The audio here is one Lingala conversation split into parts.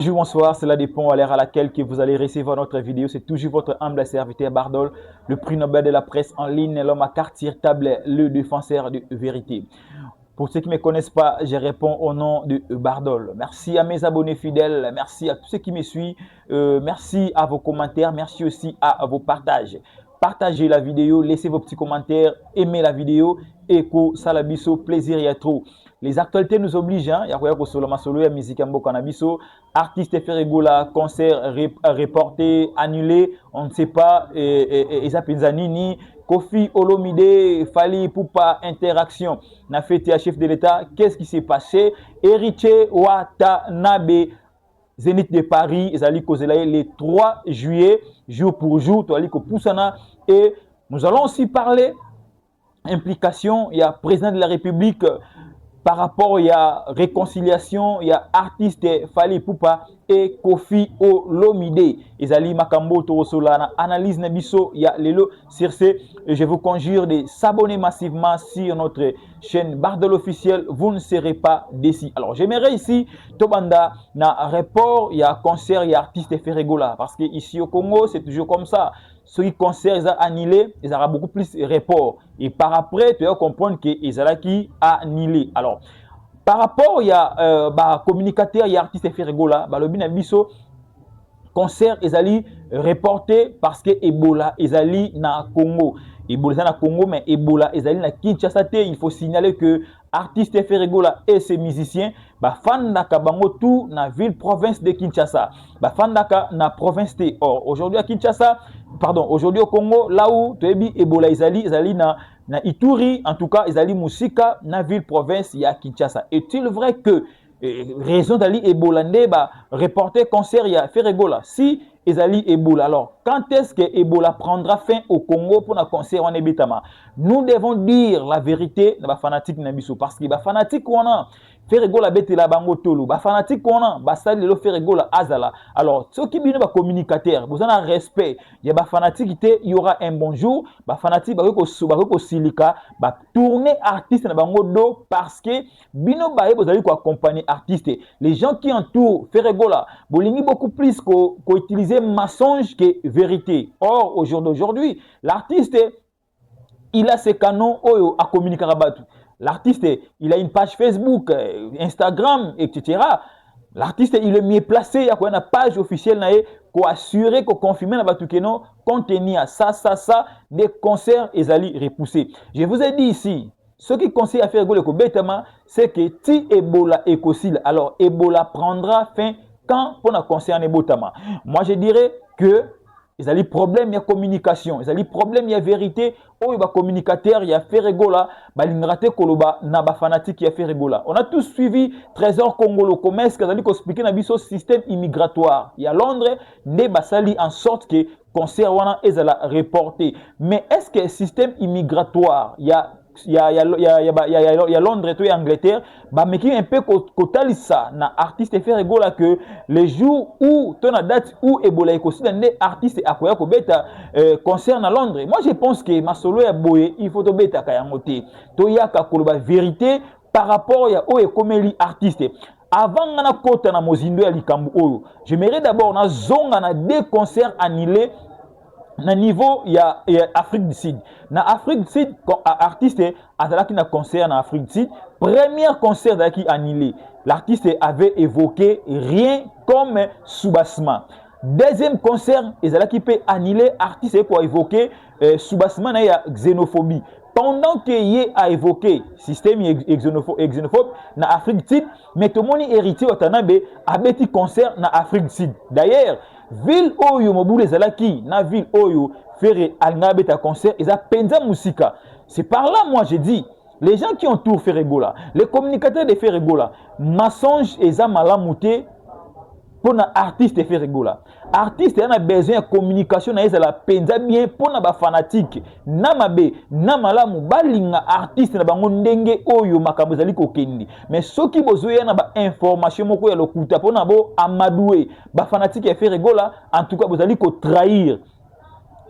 Bonjour, bonsoir, cela dépend à l'heure à laquelle que vous allez recevoir notre vidéo. C'est toujours votre humble serviteur Bardol, le prix Nobel de la presse en ligne, l'homme à carte sur table, le défenseur de vérité. Pour ceux qui ne me connaissent pas, je réponds au nom de Bardol. Merci à mes abonnés fidèles, merci à tous ceux qui me suivent, merci à vos commentaires, merci aussi à vos partages. Partagez la vidéo, laissez vos petits commentaires, aimez la vidéo, éco, salabiso, plaisir et trop. Les actualités nous obligent, il y a musique artiste Ferregola, concert reporté, annulé, on ne sait pas, Nini, Kofi Olomide, Fali Poupa, interaction, n'a fait chef de l'État, qu'est-ce qui s'est passé? Héritier Watanabe, Zénith de Paris, Zali Kozelaye, le 3 juillet, jour pour jour, et nous allons aussi parler implication, il y a président de la République par rapport il y a réconciliation, il y a artiste Fali Poupa et Kofi Olomide. Ezali Makambo Torosolana, analyse Nabiso, il y a Lelo Circe. Je vous conjure de s'abonner massivement sur notre chaîne Bardol officiel, vous ne serez pas déçus. Alors j'aimerais ici, Tobanda, na rapport, il y a concert, il y a artiste Ferregola, parce que ici au Congo, c'est toujours comme ça. Ceux qui concerts, ils ont annulé, ils auront beaucoup plus de report. Et par après, tu vas comprendre qu'ils ont qui annulé. Alors, par rapport, il y a communicateur, il y a artiste Ferregola, le binabiso, concert, ils ont reporté parce que Ebola, ils ont na Congo. Ebola na Congo, mais Ebola, ils ont na Kinshasa. Il faut signaler que artiste Ferregola et ses musiciens, fandaka bango tout na ville province de Kinshasa. Fandaka na province de. Or, aujourd'hui à Kinshasa, pardon, aujourd'hui au Congo, là où tu es Ebola, ils allaient na Ituri, en tout cas, ils allaient Musika, na ville province, il y a Kinshasa. Est-il vrai que raison d'aller Ebola, reporter concert, il y a Ferregola, si ils allaient Ebola, alors quand est-ce que Ebola prendra fin au Congo pour un concert en Ebitama? Nous devons dire la vérité dans les fanatiques Nabiso, parce que les fanatiques on a Ferregola bete la bango tolo, ba fanatique on a, ba sali le Ferregola azala. Alors, ceux qui viennent ba communicateur, vous en avez respect. Il y a ba fanatique il y aura un bonjour, ba fanatique ba ko silika, ba tourner artiste na bango do parce que bino ba vous allez ko accompagner artiste. Les gens qui entourent Ferregola, bolingi beaucoup plus ko utiliser mensonge que vérité. Or, au jour d'aujourd'hui, l'artiste il a ses canaux à communiquer à Batou. L'artiste, il a une page Facebook, Instagram, etc. L'artiste, il est mieux placé, il y a une page officielle pour assurer, pour confirmer que contenu ça, des concerts, ils allaient repousser. Je vous ai dit ici, ce qui conseille à faire c'est que si Ebola est possible, alors Ebola prendra fin quand pour un concert en Ebotama. Moi, je dirais que ils ont des problèmes, il y a communication. Ils ont des problèmes, il y a vérité. Oh, il y a communicateur, il y a Ferregola. L'ingrate Koloba, Naba fanatique, il y a Ferregola. On a tous suivi Trésor Congolo Commerce, qui a dit qu'on expliquait dans système immigratoire. Il y a Londres, ne basali en sorte que concert wana ezala reporté. Mais est-ce que système immigratoire, il y a Londres et Angleterre, mais qui un peu kotalisa na artiste Ferregola que les jours où ton date où Ebola est aussi des artistes à quoi beta concerne à Londres. Moi je pense que masolo ya boye il faut to beta kayangote to yaka koloba vérité par rapport ya o ekomeli artiste. Avant ngana kota na mozindo ya likambu oyo, j'aimerais d'abord na zonga na deux concerts annulés na niveau il y a Afrique du Sud. Na Afrique du Sud, artiste azalaki na concert na Afrique du Sud, premier concert qui annulé. L'artiste avait évoqué rien comme soubassement. Deuxième concert, ezalaki peut annuler artiste pour évoquer soubassement na ya xénophobie. Pendant qu'il a évoqué système xénophobe na Afrique du Sud, mais tout le monde héritier Watanabe a bêti concert na Afrique du Sud. D'ailleurs, ville oyo mobule zalaki na ville oyo faire alnabeta concert et ça penza musika. C'est par là moi j'ai dit les gens qui entourent Ferregola, les communicateurs de Ferregola, mensonge et ça malamouté pour un artiste Ferregola. Artiste a besoin de communication na la penza bien pour na ba fanatique na mabe na malamu balinga artiste na bango ndenge oyo makambo zali ko kendi. Mais ceux qui besoin na ba information moko ya lokuta pour na bo amadoué ba fanatique ya Ferregola en tout cas vous allez ko trahir.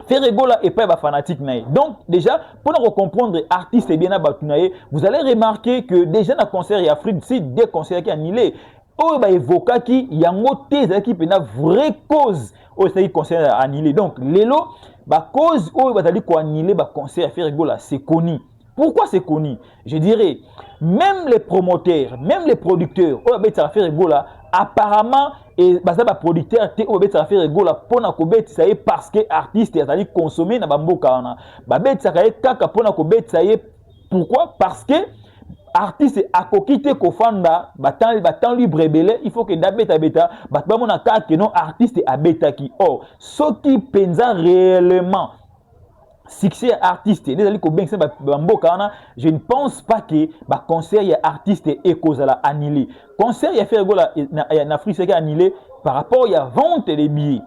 Ferregola et pas ba fanatique naï. Donc déjà pour nous comprendre artiste et bien à Batunaï, vous allez remarquer que déjà dans concert et Afrique du Sud des concerts qui annulés. oyo ba evokaki yango te ezalaki pena vraie cause oyo ezalaki concert annulé. Donc lelo ba cause oyo bazali ko annuler ba concert à Ferregola c'est connu. Pourquoi c'est connu? Je dirais même les promoteurs, même les producteurs oyo ba Ferregola apparemment et basa ba producteur te oyo ba Ferregola pona ko betisa ye parce que artiste azali consommer na ba mboka wana. Ba betisa ka ye kaka pona ko betisa ye. Pourquoi? Parce que artiste akoki te kofanda batan libre belé, il faut que dabeta beta batba mona ka que non artiste abetaki. Or soki penza réellement succès artiste les ko bengse mboka wana, je ne pense pas que ba concert ya artiste et cause la annulé. Concert ya Ferregola na Afrique c'est annulé par rapport ya vente des billets.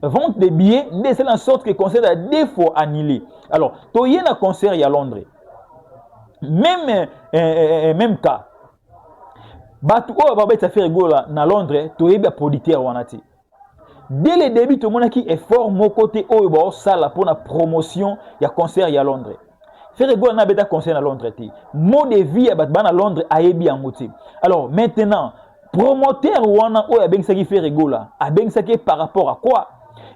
Vente des billets, c'est en sorte que concert a deux fois annulé. Alors, toyé na concert ya Londres. Même cas. Batu o ba beta Ferregola na Londres, toyebi producteur wana ti. Dès le début tout le monde qui est fort mon côté o ba sala pour la promotion ya concert ya Londres. Ferregola na beta concert na Londres ti. Mot de vie ya batba na Londres ayebi yango ti. Alors maintenant, promoteur wana o ya bengsaki Ferregola, a bengsaki par rapport à quoi?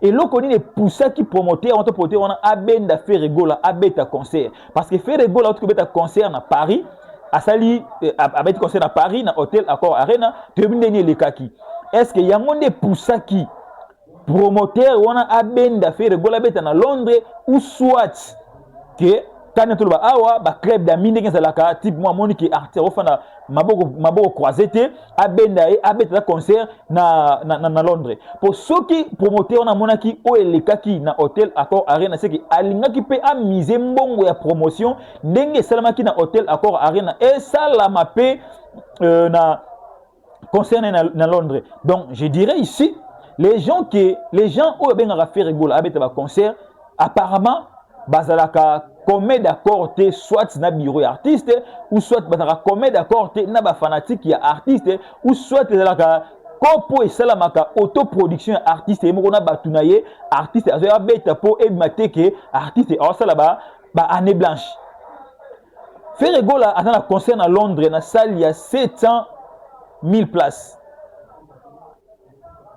Et là, on est poussé qui promoteur, on a abenda Ferregola, abeta concert. Parce que Ferregola, on a concert à Paris, à Sali, abeta concert à Paris, dans hôtel Accor Arena, tu as mis les kaki. Est-ce qu'il y a un poussé qui promoteur, on a abenda Ferregola, abeta à Londres, ou soit que quand on a awa ba club d'amine qui zalaka type moi monique artiste ofana maboko croisete abenda e abeta concert na Londres pour ceux qui promoteur na monaki o elekaki na hôtel Accor Arena c'est que alingaki pe a miser mbongo ya promotion ndenge salamaki na hôtel Accor Arena et ça la mapé na concert na Londres. Donc je dirais ici les gens au benga Ferregola abeta ba concert apparemment bazalaka commet d'accord te soit na bureau artiste ou soit bazalaka commet d'accord te na ba fanatique ya artiste ou soit ezalaka kopo esalamaka autoproduction artiste moko na batunaye artiste azoya beta po ebimateke artiste awasala ba année blanche. Ferregola a na concert à Londres na salle ya 700 000 places.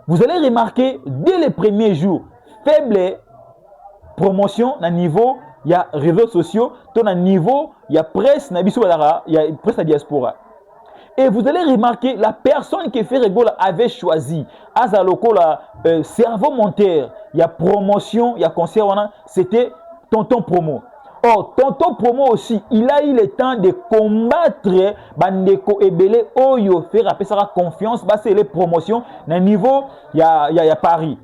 Vous allez remarquer dès les premiers jours faible promotion na niveau il y a réseaux sociaux, ton à niveau, il y a presse, il y a presse à diaspora. Et vous allez remarquer, la personne qui Ferregola avait choisi, Azaloko, la cerveau monteur, il y a promotion, il y a concert, c'était Tonton Promo. Or, Tonton Promo aussi, il a eu le temps de combattre Bandeko Ebele, Oyo, faire appeler ça confiance, c'est les promotions, à niveau, il y a Paris.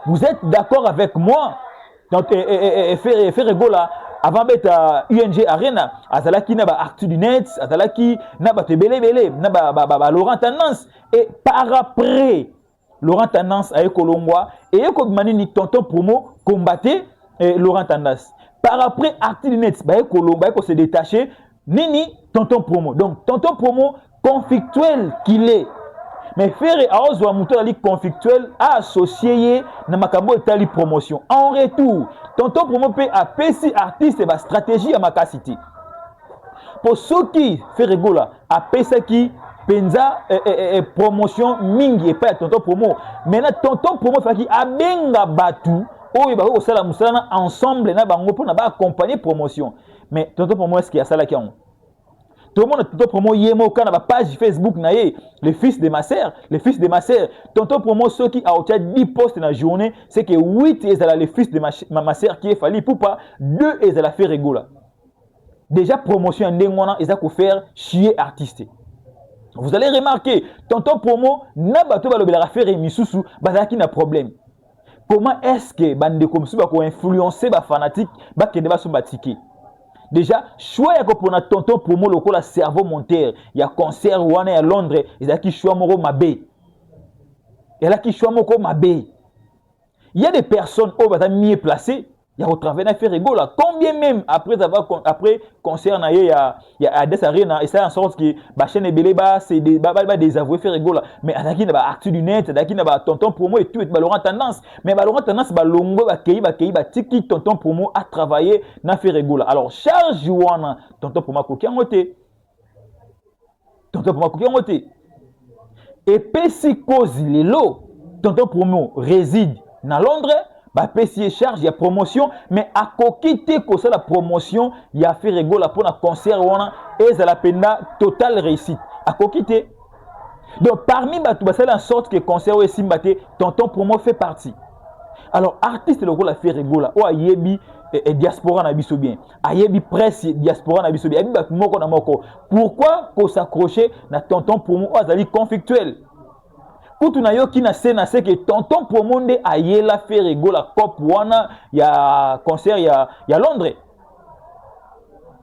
Vous êtes d'accord avec moi? Donc, Ferregola, avant d'être UNG Arena, Azalaki n'a pas Artu du Net, Azalaki n'a pas Tebele, n'a pas Laurent Tendance. Et par après, Laurent Tendance a Ekolongwa, et Ekomani ni Tonton Promo combattait Laurent Tendance. Par après, Artu du Net, Ekolongwa, Eko se détacher, Nini Tonton Promo. Donc, Tonton Promo, conflictuel qu'il est. Mais faire aozwa muto ali conflictuel a associé na makambo etali promotion. En retour, Tonton Promo peut apesi artiste ba stratégie à makasiti. Pour ceux qui Ferregola apesa qui penza promotion mingi et pas Tonton Promo. Maintenant Tonton Promo fait qui abenga batu oyo ba ko sala musala ensemble na bango pour na ba accompagner promotion. Mais Tonton Promo est-ce qu'il y a ça là qui ont tout le monde Tonton Promo yemo kana ba page Facebook na ye le fils de ma sœur Tonton Promo ceux qui a obtenu 10 postes dans la journée c'est que 8 est le fils de ma sœur qui est Fally Ipupa 2 est la Ferregola. Déjà promotion ndengona ils a ko faire chier artiste. Vous allez remarquer Tonton Promo na bato ba lobela faire misusu bazaki na problème. Comment est-ce que bande comme ça ko influencer ba fanatique ba kende ba so batiki. Déjà, choix yako pour Tonton Promo lokola cerveau monteur, il y a concert wana à Londres, il y a qui choix moko mabe. Il y a qui choix moko mabe. Il y a des personnes au bata mieux placées, il y a au travers na Ferregola. Combien même après concert na il y a Ades Arena et ça en sorte que ba chaîne Beleba c'est des désavouer Ferregola. Mais adaki na ba Actu du Net, adaki na ba Tonton Promo et tout et ba Laurent Tendance. Mais ba Laurent Tendance ba longo ba tiki Tonton Promo a travaillé na Ferregola. Alors charge wana Tonton Promo ko kiangote. Tonton Promo ko kiangote. et pesi cause lelo tonton promo réside na Londres ba pesi charge ya promotion mais à kokite ko la promotion ya fait rigola pour na concert wana ezala penda total réussite à kokite. Donc parmi bato basala en sorte que concert ou simbate tonton promo fait partie. Alors artiste le rôle a fait rigola o ayebi et diaspora na biso bien ayebi presse diaspora na biso bien ayebi bato moko na moko pourquoi ko s'accrocher na tonton promo o azali conflictuel. Kutu na yo ki na se que tonton promo nde ayela fait rigola cop wana ya concert ya Londres.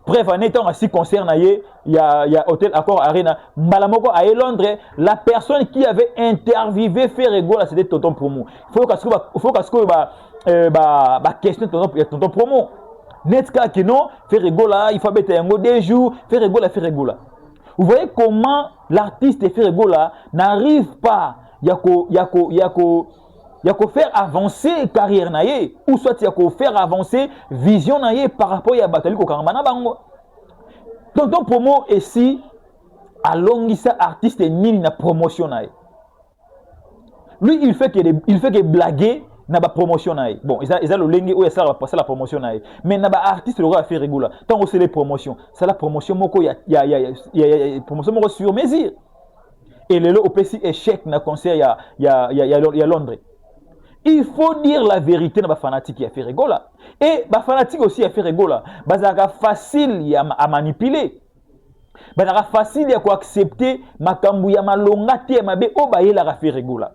Bref, en étant assis concert na ye ya Hôtel Accor Arena mbalamoko à Londres, la personne qui avait interviewé fait rigola c'était tonton promo. Faut que ba question tonton promo. Net ka que non fait rigola, il faut mettre un mot des jours, fait rigola. Vous voyez comment l'artiste fait rigola n'arrive pas yako faire avancer carrière na ye ou soit yako faire avancer vision na ye par rapport à batali ko karambana bango. Tonton promo ici alongisa artiste nini na promotion na ye. Lui il fait que blaguer na ba promotion na ye. Bon, ils a le lengue où ça va passer la promotion na ye. Mais na ba artiste le a fait rigola. Tant que c'est les promotions, c'est la promotion moko ya promotion moko sur mesure. Et le au PC échec na concert ya Londres. Il faut dire la vérité na ba fanatique qui a fait rigola. Et ba fanatique aussi a fait rigola. Bazaka facile à manipuler. Bazaka facile à accepter makambu ya malonga te mabe o ba yela a fait rigola.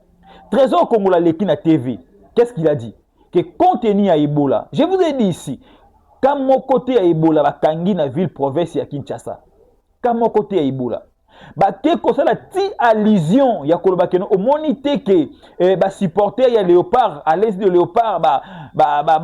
Trésor Congolais leki na TV. Qu'est-ce qu'il a dit? Que contenu à Ebola. Je vous ai dit ici, quand mon côté à Ebola va kangi na ville province ya Kinshasa. Quand mon côté à Ebola. Ba ke ko sala ti allusion ya koloba keno au monité que ba supporter ya Léopard à l'aise de Léopard ba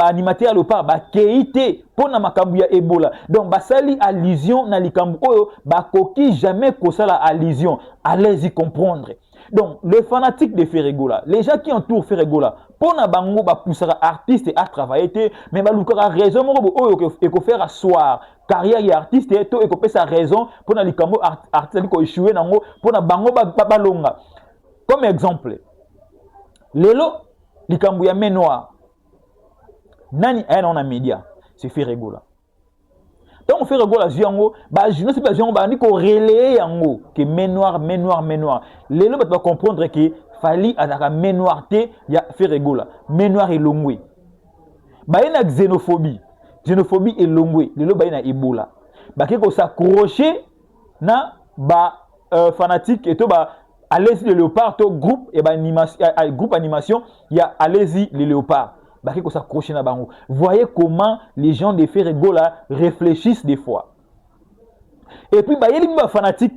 animateur ya Léopard ba keité pona makambu ya Ebola. Donc ba sali allusion na likambu oyo ba koki jamais ko sala allusion. Allez-y comprendre. Donc les fanatiques de Ferregola, les gens qui entourent Ferregola, pona bango ba poussera artiste à travailler mais ba lukara raison mo oyo e ko faire asseoir carrière et artiste et to ekopé sa raison pour na likambo artiste ko échouer nango pour na bango ba longa. Comme exemple, lelo likambo ya main noire. Nani on a média, c'est Ferregola. Donc on fait rigola yango ba journaliste ba yango ba ni ko relayer yango que main noire. Lelo ba comprendre que fali azaka main noire te ya fait rigola. Main noire et longwe. Ba ina xénophobie et longwe. Lelo ba ina Ebola. Ba ke ko s'accrocher na ba fanatique et to ba allez-y le léopard to groupe et ba animation ya allez-y le léopard. Voyez comment les gens de Ferregola réfléchissent des fois. Et puis, les fanatiques,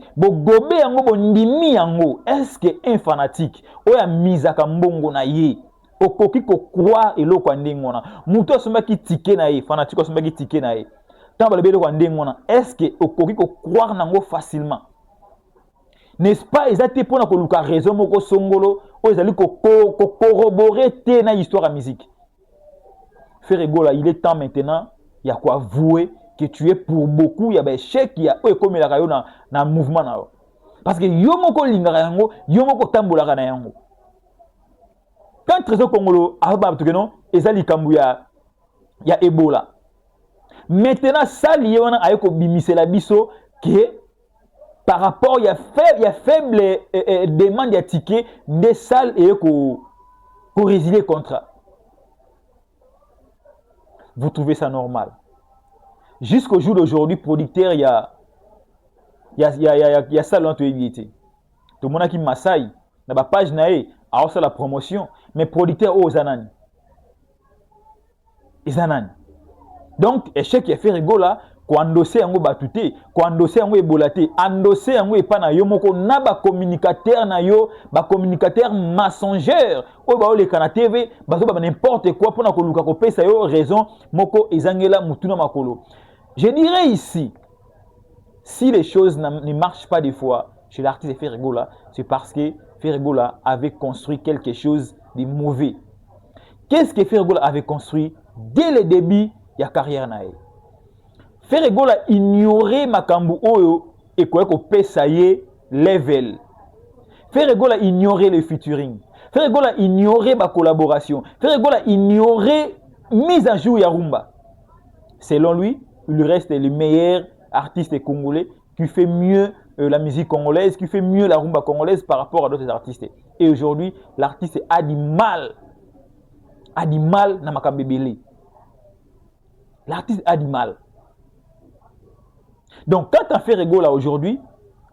est-ce qu'un fanatique, a mis à Kambongo na ye, au koki ko croire et l'eau kwa ndengona, muto soma ki tike na ye, fanatique soma ki tike na ye, tant ba lebele kwa ndengona, est-ce que au koki ko croire nango facilement? N'est-ce pas, ils étaient pour na raison moko songolo, ou ils allaient corroborer te na histoire à musique. Ferregola, il est temps maintenant, il y a quoi avouer que tu es pour beaucoup, il y a des chèques, il y a comme la rayon dans mouvement na. Parce que yomoko lingara yango, yomoko tambola na yango. Quand Trésor Congolo aba tukeno, ezali kambu ya Ebola. Maintenant ça lié wana ayeko bimisela biso que par rapport il y a faible demande ya ticket des salles et ko résilier contrat. Vous trouvez ça normal? Jusqu'au jour d'aujourd'hui, producteur, il y a ça dans tout tout le monde qui m'assaille, dans la page nae, a aussi la promotion, mais producteur aux anani. Donc, échec qui a fait rigola, ko endossé yango batute, ko endossé yango ebolate, endossé yango epana yo moko na ba communicateur na yo, ba communicateur mensongeur, o ba ole kana TV, ba so ba n'importe quoi pour na ko luka ko pesa yo raison moko ezangela mutuna makolo. Je dirais ici, si les choses ne marchent pas des fois chez l'artiste Ferregola, c'est parce que Ferregola avait construit quelque chose de mauvais. Qu'est-ce que Ferregola avait construit dès le début de la carrière nae? Ferregola ignorait makambu oyo et quoi ko pesaye level. Ferrego a ignoré le featuring. Ferrego a ignoré ma collaboration. Ferrego a ignoré mise à jour Yarumba. Selon lui, il reste le meilleur artiste congolais qui fait mieux la musique congolaise, qui fait mieux la rumba congolaise par rapport à d'autres artistes. Et aujourd'hui, l'artiste a du mal dans Makambébélé. L'artiste a du mal. Donc, quand on fait Ferrego là aujourd'hui,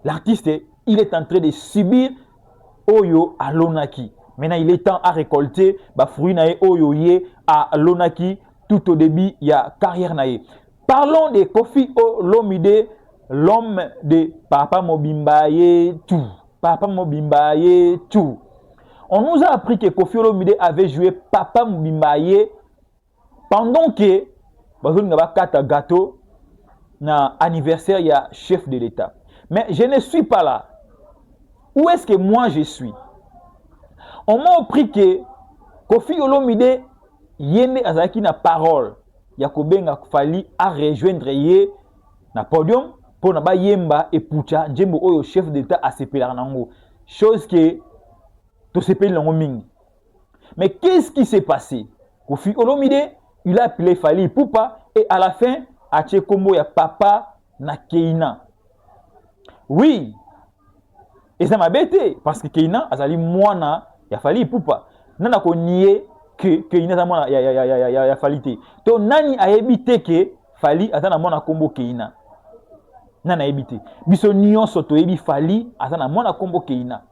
l'artiste, il est en train de subir Oyo à Lonaki. Maintenant, il est temps à récolter fruit nae Oyo ye à Lonaki tout au début, il y a carrière nae. Parlons de Koffi Olomide, l'homme de Papa Mobimba ye tout. Papa Mobimba ye tout. On nous a appris que Koffi Olomide avait joué Papa Mobimba ye pendant que il y a un gâteau na anniversaire, il y a chef de l'État. Mais je ne suis pas là. Où est-ce que moi je suis? On m'a appris que Koffi Olomide yende azaki na parole ya kobenga fali a rejoindre ye na podium pour na ba yemba et pucha njembo oyo chef d'État a sepela nango. Chose que to sepeli nango mingi. Mais qu'est-ce qui s'est passé? Koffi Olomide, il a appelé Fally Ipupa et à la fin a tché kombo ya papa na Keina. Oui. Et ça m'a bêté parce que Keina azali mwana ya Fally Ipupa. Nana ko nié que Keina za mwana ya Fally te. To nani a évité que Fally azana mwana kombo Keina. Nana évité. Biso nyonso to yebi Fally azana mwana kombo Keina.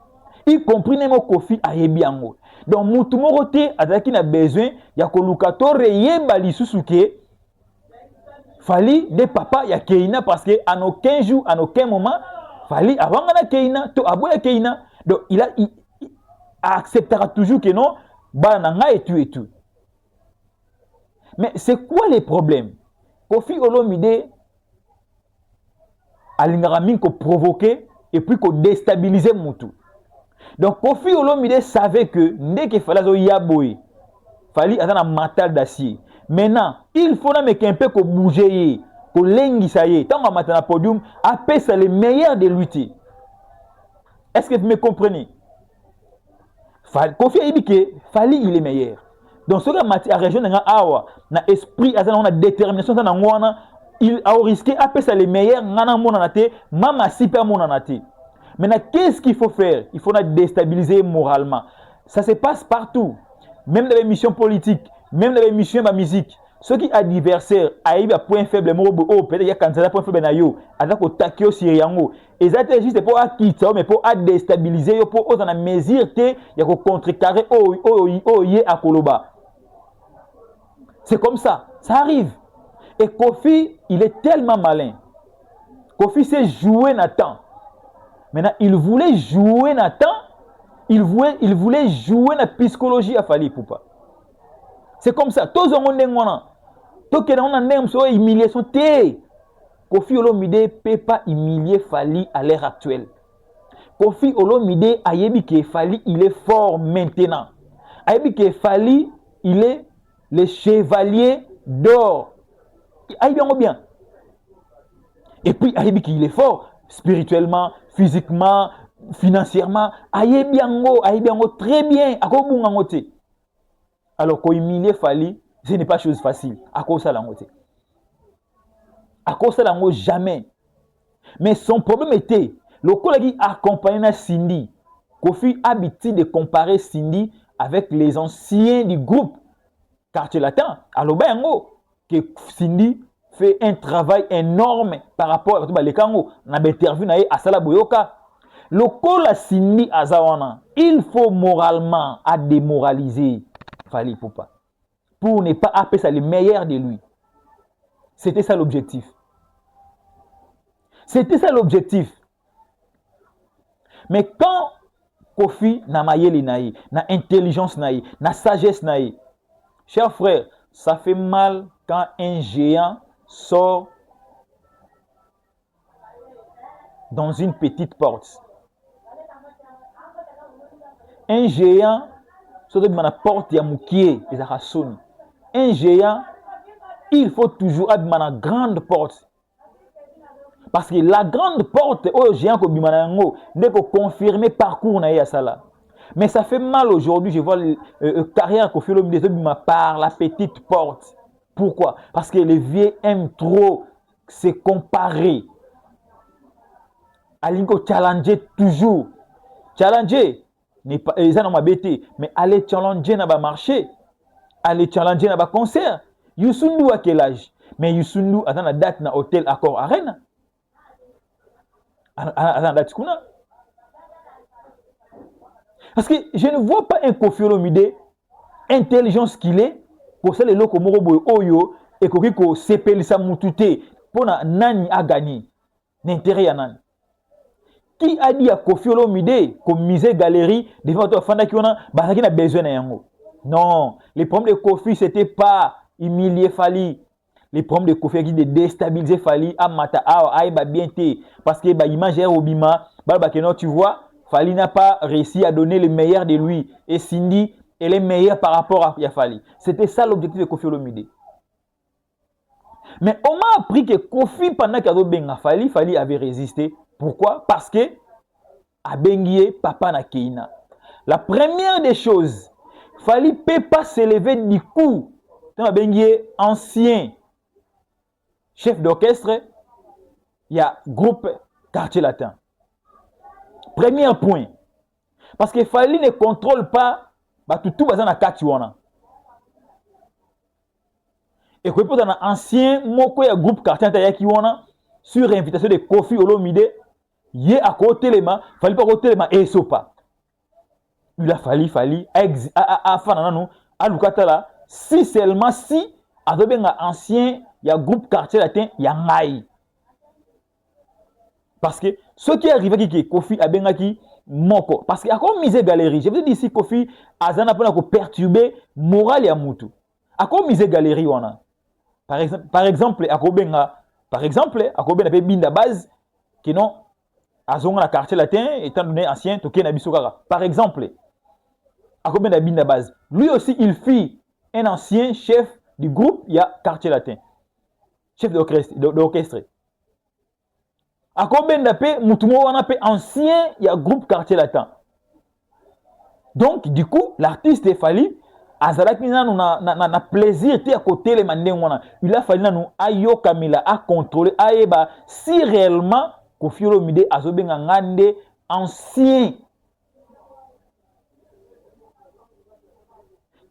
Y compris même Koffi a yebi yango. Donc mutu moko te azaki na besoin ya koluka to reyeba lisusu ke Fally de papa ya Keina parce que en aucun jour, en aucun moment Fally avanga Keina to aboya Keina. Donc il acceptera toujours que non bananga et tout. Mais c'est quoi les problèmes? Koffi Olomide alingara min ko provoquer et puis ko déstabiliser mutu. Donc Koffi Olomide savait que dès que Fally zo yaboy Fally azana mental d'acier. Maintenant, il faut qu'un peu ko bouger, ko lengisa ye. Tant que maintenant podium, après c'est le meilleur de lutter. Est-ce que vous me comprenez? Koffi a dit que Fally il est meilleur. Donc ce que a région nga awa na esprit azana na détermination na ngwana, il a risqué après c'est le meilleur ngana mona naté, mama sipa mona naté. Maintenant, qu'est-ce qu'il faut faire? Il faut déstabiliser moralement. Ça se passe partout. Même dans les missions politiques, même dans les missions de la musique. Ceux qui adversaires arrivent à point faible, peut-être qu'il y a candidat point faible na yo, avec au takio siriango. Et ça c'est juste pour quitter, mais pour déstabiliser, pour oser en mesure que il y a contrecarrer yé à Koloba. C'est comme ça, ça arrive. Et Koffi, il est tellement malin. Koffi sait jouer Nathan. Maintenant, il voulait jouer Nathan, il voulait jouer la psychologie à Fally Ipupa. C'est comme ça. Tous on est ngwana. Tous que on a nem so humiliation té. Koffi Olomide peut pas humilier Fally à l'heure actuelle. Koffi Olomide a yebi que Fally il est fort maintenant. A yebi que Fally il est le chevalier d'or. A yebi bien. Et puis a yebi qu'il est fort spirituellement, physiquement, financièrement, aye biango très bien, akobunga te. Alors ko humilier Fally, ce n'est pas chose facile. À cause ça lango te. À cause ça lango jamais. Mais son problème était le collègue accompagné Cindy. Koffi a habitué de comparer Cindy avec les anciens du groupe Quartier Latin. Alors bango que Cindy fait un travail énorme par rapport à les Kango. On a interview à Sala Boyoka. Le col a Cindy Azawana. Il faut moralement à démoraliser Fally Ipupa pour ne pas appeler ça le meilleur de lui. C'était ça l'objectif. C'était ça l'objectif. Mais quand Koffi n'a maillé naï, n'a intelligence naï, n'a sagesse naï, chers frères, ça fait mal quand un géant sort dans une petite porte. Un géant sort dans la porte de Moukié et Zahassouni. Un géant, il faut toujours être dans la grande porte Parce que la grande porte, oh, géant Kobimanango, n'est que confirmer parcours na sala. Mais ça fait mal aujourd'hui, je vois carrière Koffi Olomide par la petite porte. Pourquoi? Parce que les vieux aiment trop se comparer. Alingo challenger toujours. Challenger, n'est pas, ils ont ma bêtise, mais aller challenger n'a pas marché. Aller challenger n'a pas concert. Youssou à quel âge? Mais Youssou attend la date na hôtel Accor Arena. Attends la date kuna. Parce que je ne vois pas un Koffi Olomide intelligence qu'il est pour ça les locaux morobo oyo et ko sepelisa mutute pour nani a gagné n'intérêt à nani. Qui a dit à Koffi Olomide comme misé galerie devant toi fanda qui on a besoin na yango? Non, les problèmes de Koffi c'était pas humilier Fally. Les problèmes de Koffi qui de déstabiliser Fally à mata a ba bien té parce que ba image est obima ba que non tu vois Fally n'a pas réussi à donner le meilleur de lui et Cindy elle est meilleure par rapport à Fally. C'était ça l'objectif de Koffi Olomide. Mais on m'a appris que Koffi pendant qu'il a Fally avait résisté. Pourquoi? Parce que Abengie papa na Keina. La première des choses, Fally ne peut pas s'élever du coup. Abengie ancien chef d'orchestre, il y a groupe Quartier Latin. Premier point. Parce que Fally ne contrôle pas tout bazan na kati wana. Et que pour un ancien moko ya groupe Quartier Latin qui wana sur invitation de Koffi Olomide, yé à côté les mains, Fally pas côté les mains et sopa. Il a Fally a fanana a lukatala si seulement si azobenga ancien ya groupe Quartier Latin ya ngai. Parce que ce qui est arrivé qui Koffi a bengaki moko parce que a comme misé galerie, je veux dire ici Koffi azana pona ko perturber moral ya mutu. A comme misé galerie wana. Par exemple akobenga pe binda base qui non azonga na Quartier Latin étant donné ancien toké na bisokara. Par exemple akobenga binda base. Lui aussi il fit un ancien chef du groupe il y a Quartier Latin. Chef d'orchestre. Akobenda pe mutumo wana pe ancien il y a groupe Quartier Latin. Donc du coup l'artiste Fally azalaki na plaisir te à côté les mandeng wana. Il a fallu nanu ayo kamila a contrôler ayeba si réellement Koffi Olomide azobenga ngande ancien.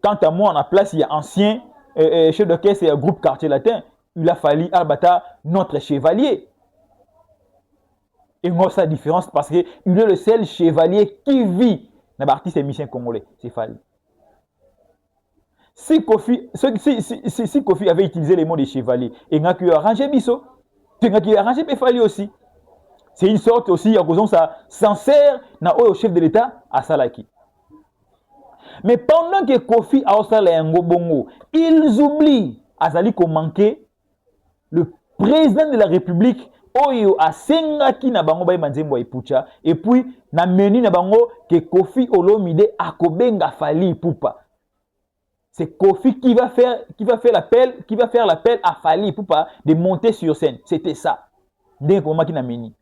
Quant à moi, en la place, il y a ancien chef d'orchestre et groupe Quartier Latin. Il a fallu Albata, notre chevalier. Et moi, ça différence parce qu'il est le seul chevalier qui vit dans l'artiste émission congolais. C'est Fally. Si Koffi avait utilisé les mots de chevalier, il a pu arranger Bisso, il a pu arranger Fally aussi. C'est une sorte aussi, à cause de ça, sincère, au chef de l'État, à Salaki. Mais pendant que Koffi a osala yango bongo, ils oublient azali ko manquer le président de la République oyo asengaki na bango ba manzembo epucha et puis na meni na bango que Koffi Olomide akobenga Fally Ipupa. C'est Koffi qui va faire l'appel à Fally Ipupa de monter sur scène. C'était ça. Ndenge ko maki na meni.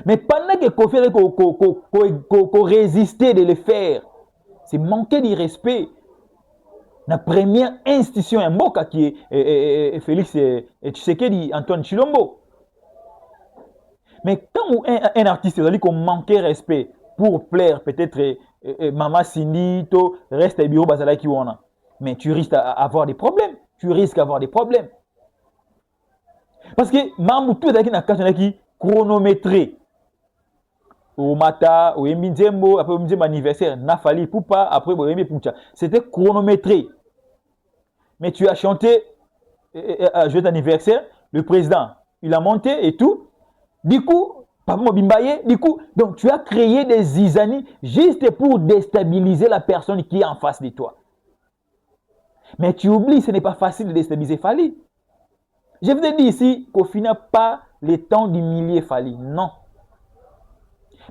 Mais pendant que Koffi a résisté de le faire, c'est manquer de respect. La première institution en Mboka qui est Félix Tshisekedi, Antoine Chilombo. Mais quand un artiste a manqué de respect pour plaire peut-être Mama Cindy, reste au bureau Bazala qui wana. Mais tu risques d'avoir des problèmes. Parce que Mamoutou est qui chronométré. Au mata, au Mbinzembo, après Mbinzembo anniversaire, na Fally Ipupa, après Boyembe Pucha. C'était chronométré. Mais tu as chanté à jeu d'anniversaire, le président, il a monté et tout. Du coup, Papa Mobimbaye, donc tu as créé des zizanies juste pour déstabiliser la personne qui est en face de toi. Mais tu oublies, ce n'est pas facile de déstabiliser Fally. Je vous ai dit ici Koffi n'a pas le temps d'humilier Fally. Non.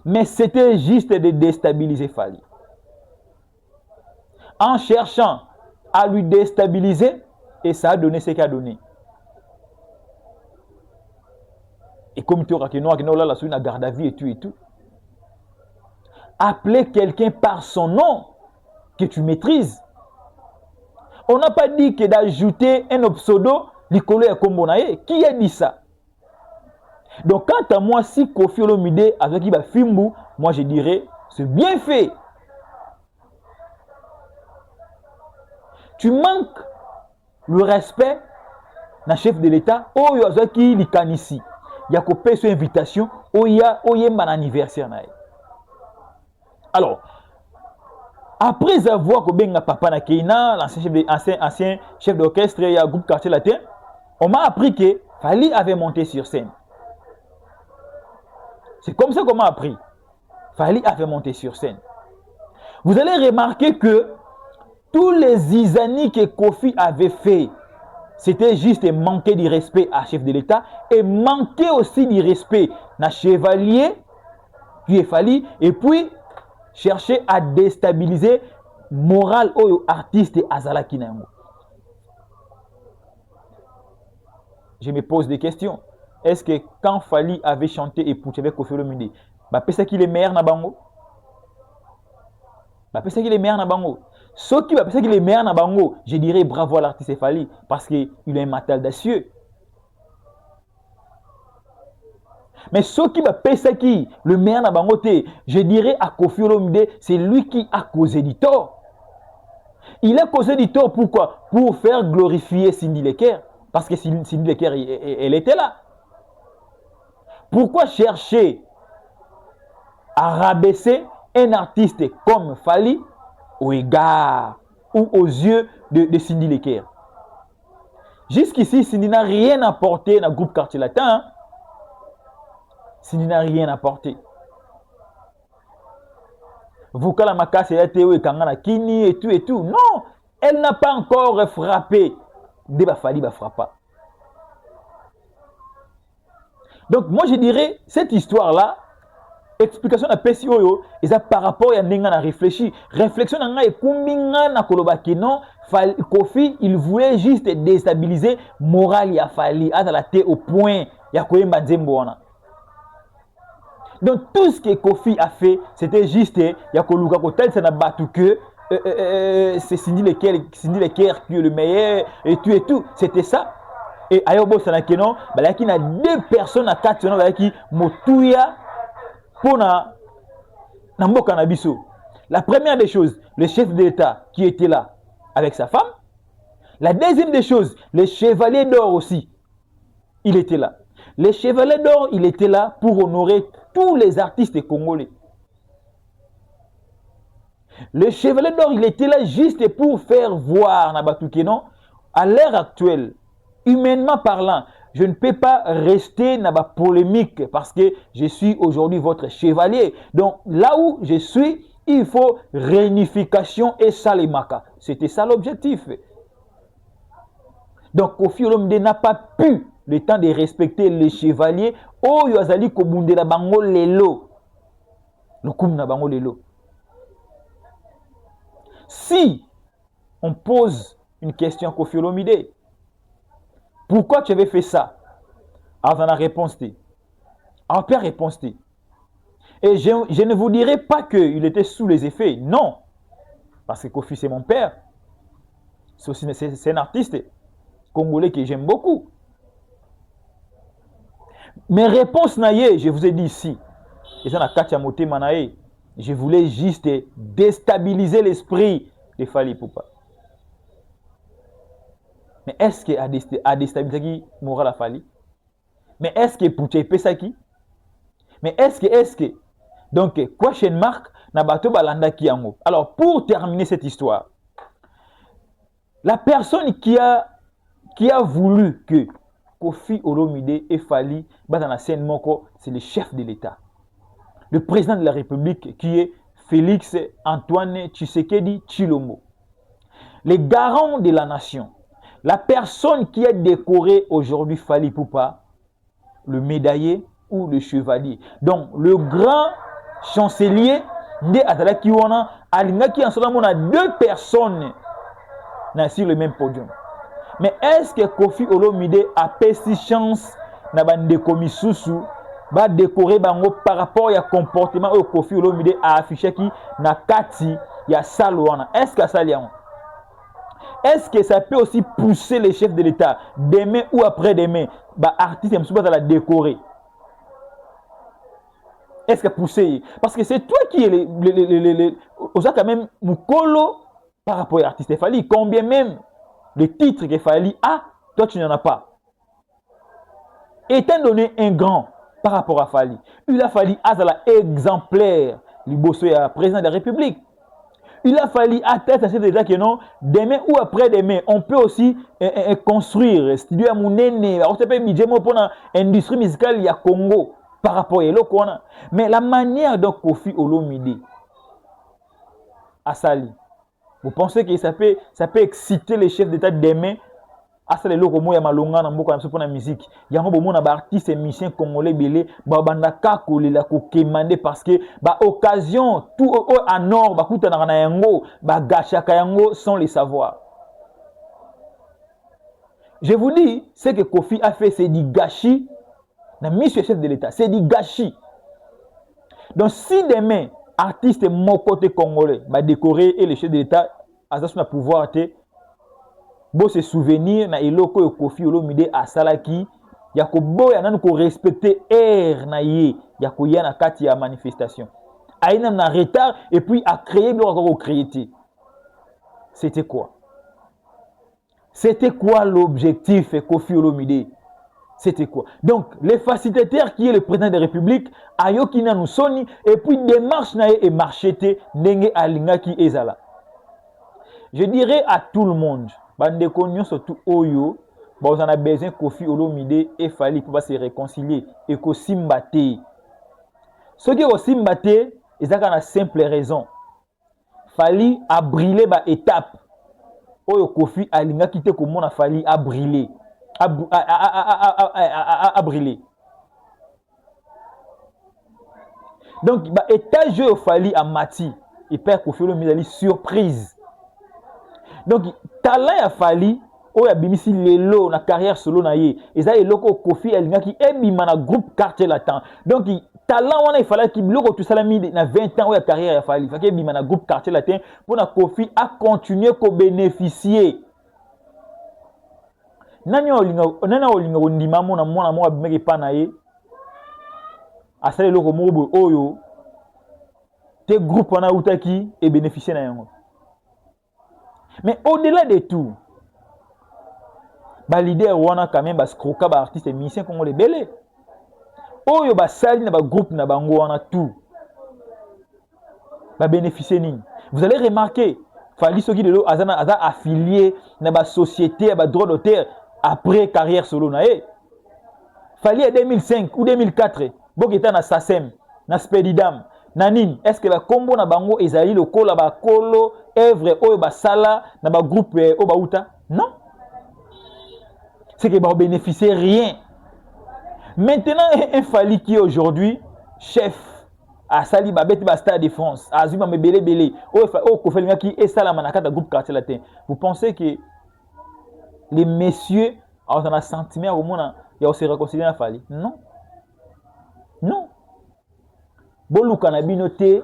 Mais c'était juste de déstabiliser Fally. En cherchant à lui déstabiliser, et ça a donné ce qu'il a donné. Et comme tu auras là, sur une garde à vie et tout et tout. Appeler quelqu'un par son nom que tu maîtrises. On n'a pas dit que d'ajouter un pseudo, Nicolo et Kombonaye. Qui a dit ça? Donc, quant à moi, si Kofi Olomide avec Iba Fimbu, moi je dirais, c'est bien fait. Tu manques le respect d'un chef de l'État. Oh, il y a qui ici. Il y a coupé sur invitation. Oh, il y a un anniversaire. Alors, après avoir que Benga Papa Nakeina, l'ancien chef d'orchestre, il y a un groupe quartier latin, on m'a appris que Fali avait monté sur scène. C'est comme ça qu'on m'a appris. Fali avait monté sur scène. Vous allez remarquer que tous les isani que Kofi avait fait, c'était juste manquer du respect à chef de l'État et manquer aussi du respect à chevalier qui est Fali et puis chercher à déstabiliser moral aux artistes et Azala Kinango. Je me pose des questions. Est-ce que quand Fali avait chanté et poussé avec Kofi Olomide, c'est qu'il est meilleur na bango? C'est qu'il est meilleur na bango. Ce qui va penser qu'il est meilleur na bango, je dirais bravo à l'artiste Fali parce qu'il a un matin audacieux. Mais ce qui va penser qui le meilleur na bango, je dirais à Kofi Olomide, c'est lui qui a causé du tort. Il a causé du tort pourquoi? Pour faire glorifier Cindy Leker. Parce que Cindy Leker, elle était là. Pourquoi chercher à rabaisser un artiste comme Fali au égard ou aux yeux de Cindy Leker? Jusqu'ici, Cindy n'a rien apporté dans le groupe Quartier Latin. Cindy n'a rien apporté. Vous, quand la macasse est et Kangana Kini et tout. Non, elle n'a pas encore frappé. Débat Fali ne frappe pas. Donc, moi, je dirais, cette histoire-là, explication de PCO, et ça par rapport à Nenga réfléchi. Réflexion Nenga et Kumbinga na Kolobaki, non, Kofi, il voulait juste déstabiliser moral ya Fali, à la tête au point, ya Koyemba Nzemboana. Donc, tout ce que Kofi a fait, c'était juste, ya Koluka Kotel, ça n'a battu que, c'est Cindy Leker qui est le meilleur, et tout. C'était ça. Et Ayobo Sanakeno, il y a deux personnes à quatre, qui Motuya pour Nambo Kanabiso. La première des choses, le chef de l'État qui était là avec sa femme. La deuxième des choses, le chevalier d'or aussi, il était là. Le chevalier d'or, il était là pour honorer tous les artistes congolais. Le chevalier d'or, il était là juste pour faire voir Nabatukeno, à l'heure actuelle, humainement parlant, je ne peux pas rester dans la polémique parce que je suis aujourd'hui votre chevalier. Donc là où je suis, il faut réunification et salimaka. C'était ça l'objectif. Donc Kofi Olomide n'a pas pu le temps de respecter les chevaliers. Oh, Yazali Kobunde la bango lelo. Le koum na bango lelo. Si on pose une question à Kofi Olomide, pourquoi tu avais fait ça? Alors, la réponse T. Alors, Père, réponse T. Et je ne vous dirai pas qu'il était sous les effets. Non. Parce que Kofi, c'est mon père. C'est un artiste congolais que j'aime beaucoup. Mes réponses, je vous ai dit ici. Et ça, je voulais juste déstabiliser l'esprit de Fali Poupa. Mais est-ce qu'il a déstabilisé moral à Fali? Mais est-ce que Pouché Pesaki? Mais est-ce que donc question marque Nabato Balanda Kiango. Alors pour terminer cette histoire, la personne qui a voulu que Kofi Olomide et Fali dans la scène Moko, c'est le chef de l'État, le président de la République qui est Félix Antoine Tshisekedi Tshilombo, le garant de la nation. La personne qui a décoré aujourd'hui Fali Poupa, le médaillé ou le chevalier. Donc, le grand chancelier de Atalakiwana, Alingaki en ce moment, on a deux personnes sur le même podium. Mais est-ce que Kofi Olomide a perdu chance na bandeko misusu ba décorer bango par rapport ya comportement au Koffi Olomide a affiché qui na kati ya salwana. Est-ce que ça liant? Est-ce que ça peut aussi pousser les chefs de l'État demain ou après-demain ba artiste misusu ba la décorer? Est-ce que pousser? Parce que c'est toi qui est quand même mukolo par rapport à l'artiste Fally. Combien même le titre que Fally a, toi tu n'en as pas. Étant donné un grand par rapport à Fally, il a fallu Azala exemplaire, Liboso est président de la République. Il a fallu attendre à chef d'État que non, demain ou après-demain, on peut aussi construire, studio à Mounene, on peut midjemo pour l'industrie musicale, il y a Congo par rapport à l'Okona. Mais la manière dont Koffi Olomide a sali, vous pensez que ça peut exciter les chefs d'État demain? Asale loko moya malonga na mboka na sopo na musique yango bomona ba artiste et musicien congolais belé ba bandaka kolela ko kemande parce que ba occasion tout en nord ba kutana na yango ba gachaka yango sans le savoir. Je vous dis ce que Koffi a fait, c'est du gâchis na monsieur chef de l'État, c'est du gâchis. Donc si demain artiste mon côté congolais ba décorer et le chef de l'État a son pouvoir te bo se souvenir na eloko yo Koffi Olomide asalaki ya ko boya nanu ko respecter air na ye ya ko ya na kati ya manifestation aina na retard et puis a créé biloko créé. C'était quoi? C'était quoi l'objectif Koffi Olomide? C'était quoi? Donc les facilitateurs qui est le président de la République ayoki na nous soni et puis démarche na et marchete ndenge alinga ki ezala. Je dirais à tout le monde bandeko surtout oyo on a besoin Koffi Olomide et Fally pour se réconcilier et ko simbate. Ce qui est simbate, ils ont une simple raison. Fally a brûlé ba étape. Oyo Koffi alinga kite ko mona Fally a brûlé. A brûlé. Donc ba étage yo Fally a mati et père Koffi Olomide ali surprise. Donc talent ya Fally oyo abimisi lelo na carrière solo na ye eza eloko Koffi alingaki ebima na groupe Quartier Latin. Donc talent wana il fallait ki biloko tout salami na 20 ans oyo carrière ya Fally faki ebima na groupe Quartier Latin pour na Koffi a continuer ko bénéficier. Nani olinga ondima mona mwana mo abimeki pa na ye asala eloko moko oyo te groupe wana utaki et bénéficier na yango. Mais au-delà de tout, ba leader wana quand même ba skroka ba artiste et musicien congolais belé. Oyo ba sali na ba groupe na bango wana tout. Ba bénéficier nini. Vous allez remarquer Fally soki de lo azana affilié na ba société ba droit d'auteur après carrière solo na e. Fally en 2005 ou 2004 boketa na SACEM na Spedidam na nini. Est-ce que ba kombo na bango ezali lokola ba kolo œuvre oyo basala na ba groupe o bauta? Non. C'est que ba bénéficier rien. Maintenant un Fally qui est aujourd'hui chef à sali ba beti ba Stade de France azuma mebele belé o ko felinga ki esala manaka da groupe Quartier Latin. Vous pensez que les messieurs ont un sentiment au monde il y a aussi réconcilier na Fally? Non. Non. Boluka na binote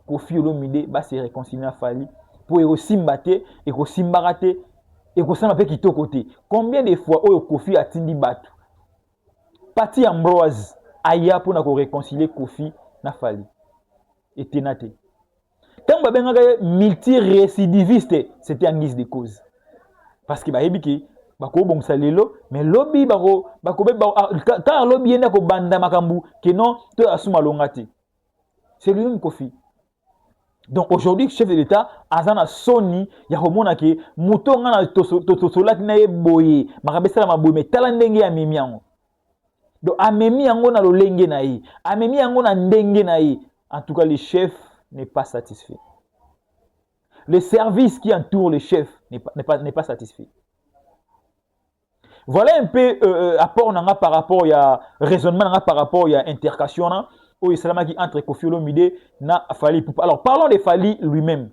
Koffi Olomide ba se réconcilier na Fally pour aussi mbaté et ko simbaraté et ko sama pe kitoko te. Combien de fois oyo Koffi atindi batu Pati Ambroise aya pour na ko réconcilier Koffi na Fally et tenate. Tant ba benga multi-récidiviste, c'était en guise de cause. Parce que ba yebiki ba ko bongsa lelo mais lobby ba ko car lobby yenda ko banda makambu que non to asuma longati. C'est lui-même Koffi. Donc aujourd'hui chef de l'État azana soni ya komona ke mutonga na tosolaki na ye boye makabesala maboye mais tala ndenge ya memi yango. Donc amemi yango na lolenge na ye amemi yango na ndenge na ye. En tout cas le chef n'est pas satisfait. Le service qui entoure le chef n'est pas satisfait. Voilà un peu apport nanga par rapport ya raisonnement nanga par rapport ya intercation na au islam qui entre Koffi Olomide na Fally. Alors parlons de Fally lui-même.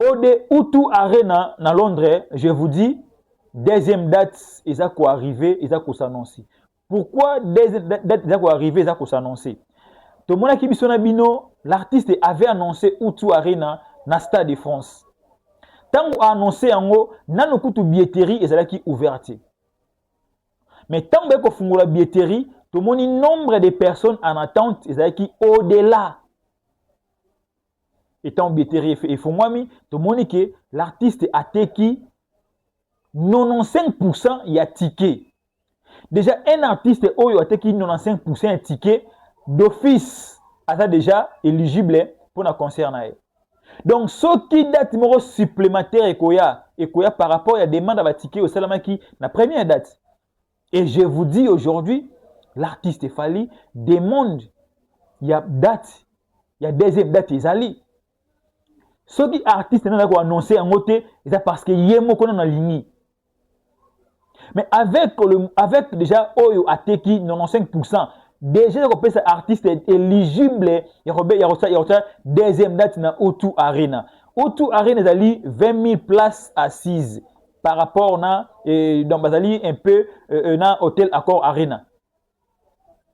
Au de Utu Arena na Londres, je vous dis deuxième date, ils ont arrivé, ils ont s'annoncer. Pourquoi deuxième date, ils ont arrivé, ils ont s'annoncer? Tout le monde qui a bino, l'artiste avait annoncé Outu Arena na Stade de France. Tant qu'on a annoncé en haut, n'a pas de billetterie et c'est qui ouverte. Mais tant qu'on a la billetterie, tout le monde nombre de personnes en attente et c'est qui au-delà. Et tant billetterie et faut moi tout le monde que l'artiste a été 95% il y a ticket. Déjà un artiste oyo a été 95% un ticket d'office a déjà éligible pour un concert. Donc, ce qui date supplémentaire et par rapport à la demande à ticket au Salamaki, la première date. Et je vous dis aujourd'hui, l'artiste Fally demande, il y a date, il y a deuxième date, ils allaient. Ce qui artiste n'a pas annoncé en côté, c'est parce qu'il y a un qu'on a ligne. Mais avec déjà Oyo Ateki 95%, déjà on peut être artiste éligible, il y a deuxième date dans Outu Arena. Outu Arena est 20 000 places assises par rapport à un peu dans Hôtel Accor Arena.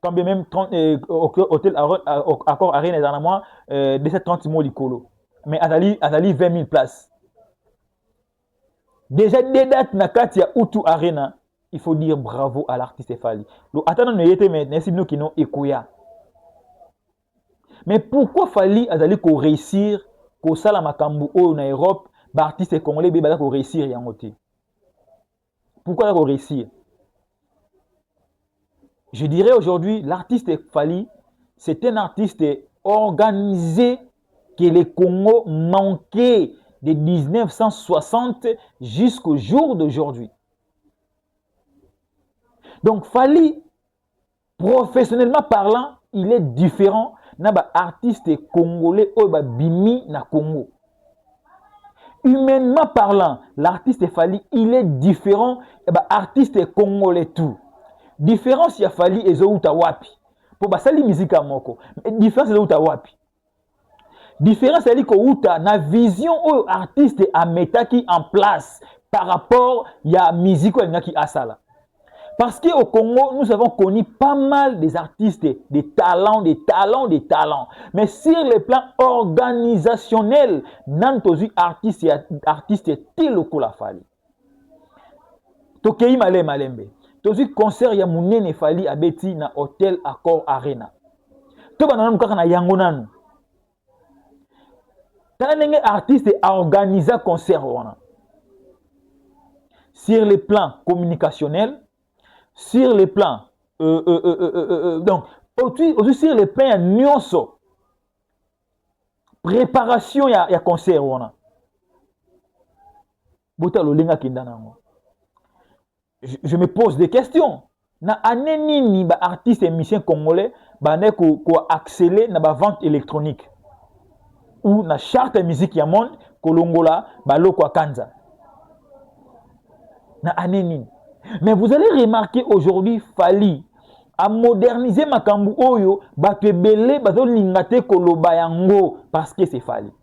Quand bien même Hôtel Accor Arena est dans moins 230 mots d'icolo. Mais Azali 20 000 places. Déjà des dates na Katia Outu Arena, il faut dire bravo à l'artiste Fally. Attendons ne yete mais n'est-ce nous qui non ekoya. Mais pourquoi Fally azali ko réussir ko sala makambu o na Europe, ba artiste congolais be ba ko réussir yangote. Pourquoi ko réussir? Je dirais aujourd'hui l'artiste Fally, c'est un artiste organisé que le Congo manquait de 1960 jusqu'au jour d'aujourd'hui. Donc, Fally, professionnellement parlant, il est différent d'un artiste congolais ou bimi na Congo. Humainement parlant, l'artiste Fally, il est différent d'un artiste congolais tout. Différence, il y a Fally et Zouta Wapi. Pour basali musique à moko. Différence, Zouta Wapi. Différence, c'est que na vision où artiste a metaki en place par rapport à la musique qui a ça. Parce qu'au Congo, nous avons connu pas mal des artistes, des talents. Mais sur le plan organisationnel, nantozu artiste tilo la Fally. Tokei malembe. Tozu concert ya munene Fally abeti na Hôtel Accor Arena. To banana mukaka na yango nanu. Un artiste a organisé un concert. Sur le plan communicationnel, sur le plan donc aussi sur le plan nuanceau, préparation il y a concert je me pose des questions. Na année ni ba artiste et musicien congolais ba ne ko accélérer na ba vente électronique ou na charte de musique ya monde kolongola baloko kanza na année. Mais vous allez remarquer aujourd'hui Fally a modernisé makambu oyo bato belé bazo lingate koloba yango parce que c'est Fally.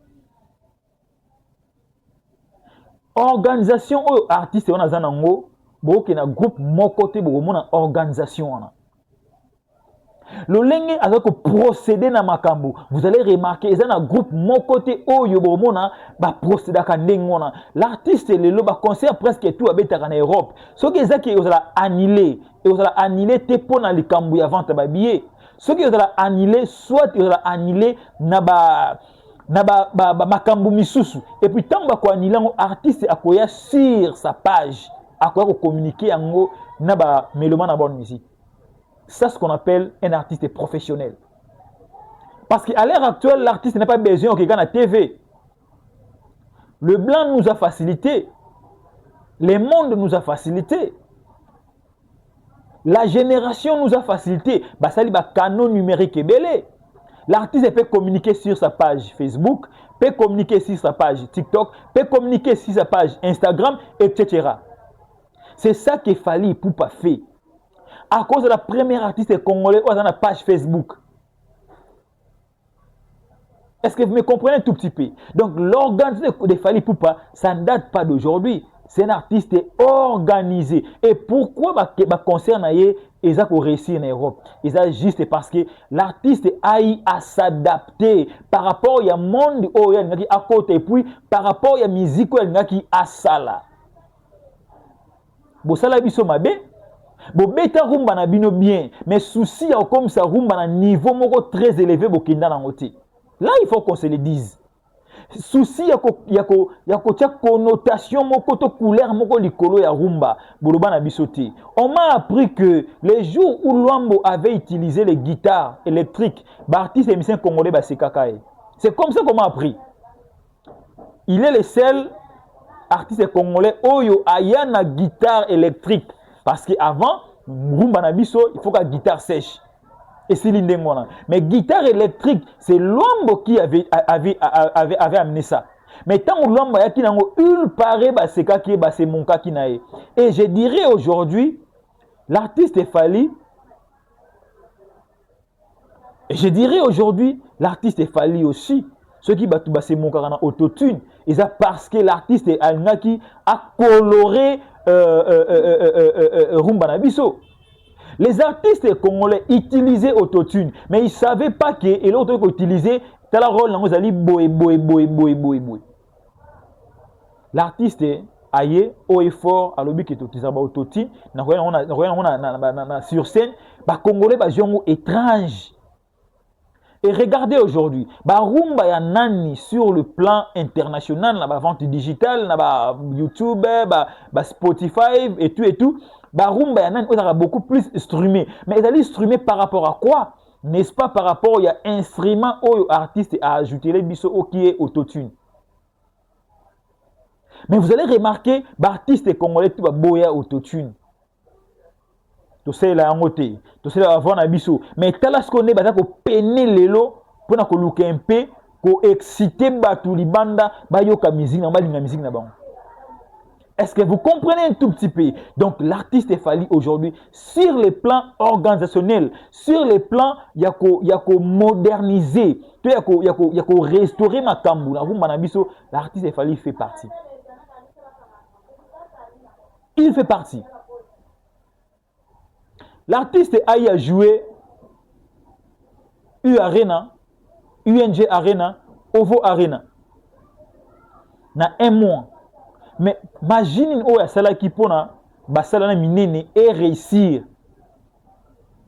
Organisation oyo artiste on a zanango boke na groupe moko te bo mona organisation wana. Le lenge avec procéder na makambu, vous allez remarquer ils ont un groupe mon côté oyo bomona ba procéder ka ndengona. L'artiste le ba concert presque tout abeta en Europe. Ce qui est que vous allez annuler et vous allez annuler te pour na likambu ya vente ba billet. Ce qui vous allez annuler soit vous allez annuler na ba makambu misusu et puis tant ba ko annuler artiste akoya sur sa page akoya ko communiquer yango na ba meloma na bonne musique. C'est ce qu'on appelle un artiste professionnel. Parce qu'à l'heure actuelle, l'artiste n'a pas besoin de quelqu'un à la TV. Le blanc nous a facilité. Le monde nous a facilité. La génération nous a facilité. Ça dit canaux numériques est belé. L'artiste peut communiquer sur sa page Facebook, peut communiquer sur sa page TikTok, peut communiquer sur sa page Instagram, etc. C'est ça que Fally Ipupa fait. À cause de la première artiste congolais dans la page Facebook. Est-ce que vous me comprenez un tout petit peu? Donc l'organisation de Fally Ipupa, ça ne date pas d'aujourd'hui. C'est un artiste organisé. Et pourquoi le concert ils ont réussi en Europe? Ils ont juste parce que l'artiste a eu à s'adapter par rapport au monde où il y a à côté et puis par rapport à la musique où il y a qui a ça. Bon, ça la biso mabe. Bon, beta rumba na bino bien, mais souci comme ça rumba na niveau moko très élevé bokenda na ngoti. Là, il faut qu'on se le dise. Souci yako tia connotation moko to couleur moko likolo ya rumba boloba na bisoté. On m'a appris que les jours où Luambo avait utilisé les guitares électriques, l'artiste et musicien congolais basekakae. C'est comme ça qu'on m'a appris. Il est le seul artiste congolais oyo aya na guitare électrique parce que avant rumba na biso il faut que la guitare sèche. Et c'est l'indémona. Mais guitare électrique, c'est Luambo qui avait amené ça. Mais tant que Luambo a il paraît que c'est mon cas qui n'a. Et je dirais aujourd'hui, l'artiste est Fally. Et je dirais aujourd'hui, l'artiste est Fally aussi. Ceux qui battent c'est mon cas en autotune. Et ça parce que l'artiste est Alnaki a coloré Rumba Nabiso. Les artistes congolais utilisaient autotune, mais ils ne savaient pas que l'autre utilisait tel rôle dans les boy. L'artiste aye au effort à l'objet qui est utilisé autotune, sur scène, les Congolais sont étranges. Et regardez aujourd'hui, rumba ya nani sur le plan international, la vente digitale, YouTube, Spotify et tout. Rumba ya nani a beaucoup plus streamé. Mais ils allaient streamer par rapport à quoi? N'est-ce pas par rapport à instrument où artiste a ajouté les biseaux qui est autotune. Mais vous allez remarquer, l'artiste congolais tout va boya autotune. Tout ça là en côté, tout ça avant na biso. Mais tala ce qu'on est bata ko peiner lelo pour na ko look un peu, ko exciter batu libanda ba yoka musique na balinga musique na bango. Est-ce que vous comprenez un tout petit peu? Donc l'artiste est Fally aujourd'hui sur les plans organisationnels, sur les plans yako moderniser, yako restaurer makambu na rumba na biso, l'artiste est Fally fait partie. Il fait partie. L'artiste a joué U-Arena, UNG Arena, OVO Arena. Na un mois. Mais imagine où ça qui pona basala na minene et réussir.